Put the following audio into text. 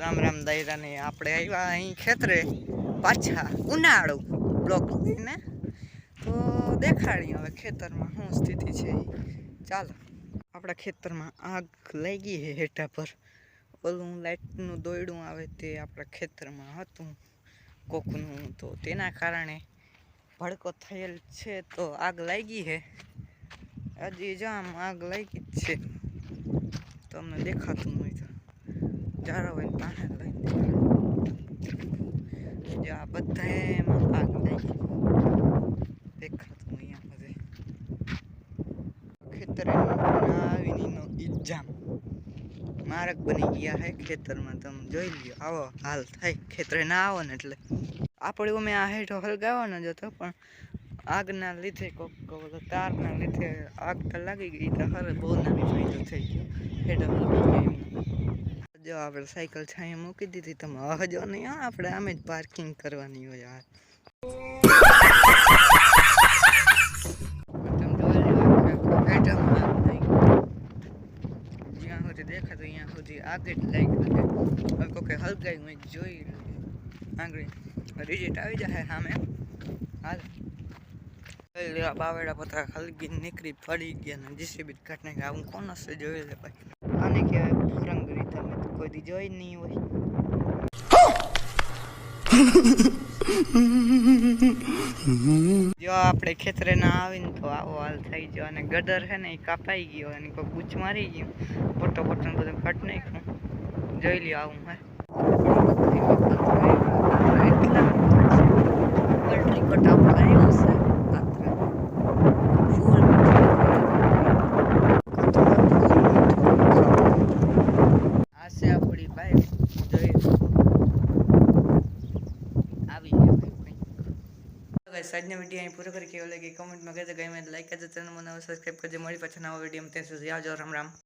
રામ રામ દાયરા ને આપણે આવ્યા અહીં ખેતરે પાછા ઉનાળો બ્લોક લઈને તો દેખાડી હવે ખેતરમાં શું સ્થિતિ છે ચાલો આપણા ખેતરમાં આગ લાગી છે હેઠા પર ઓલું લાઇટનું દોયડું આવે તે આપણા ખેતરમાં હતું કોકનું તો તેના કારણે ભડકો થયેલ છે તો આગ લાગી છે હજી જામ આગ લાગી જ છે તમને દેખાતું હોય તો જારા હોય પાસે લઈ જો આ બધા એમાં આગ લાગી દેખાતું અહીંયા બધે ખેતરે આવીનો ઇજામ માર્ગ બની ગયા હે ખેતરમાં તમે જોઈ લ્યો આવો હાલ થાય ખેતરે ના આવો ને એટલે આપણે અમે આ હેઠો હલગાવવાનો જ હતો પણ આગના લીધે કોક તારના લીધે આગ તો લાગી ગઈ તો હરે બહુ નાની ફાયદો થઈ ગયો હેઠો હલગાવી જો આપણે સાયકલ છાંયે મૂકી દીધી તમે હજો નહીં આપણે આમે જ પાર્કિંગ કરવાની હોય યાર જ્યાં સુધી દેખાતું ત્યાં સુધી આગળ લાગી હવે કોઈ હલગાઈ મેં જોઈ આગળ રિઝલ્ટ આવી જાય સામે હાલ બાવેડા પતરા હલગી નીકળી પડી ગયા ને જીસીબી કાઢ નાખે આવું કોણ હશે જોઈ લે ભાઈ આને કહેવાય ફરંગરી તમે તો કોઈ દી જોઈ નહીં હોય જો આપણે ખેતરે ના આવીને તો આવો હાલ થઈ ગયો અને ગદર છે ને એ કાપાઈ ગયો અને કોઈ બૂચ મારી ગયું પોટો પોટો બધું કટ નાખ્યું જોઈ લ્યો આવું હે આજનો વિડીયો અહીં પૂરો કરી કેવો લાગે કમેન્ટમાં કહેજો ગમે લાઈક કરજો ચેનલ મને સબસ્ક્રાઈબ કરજો મળી પાછા નવા વિડીયોમાં ત્યાં સુધી આવજો રામ રામ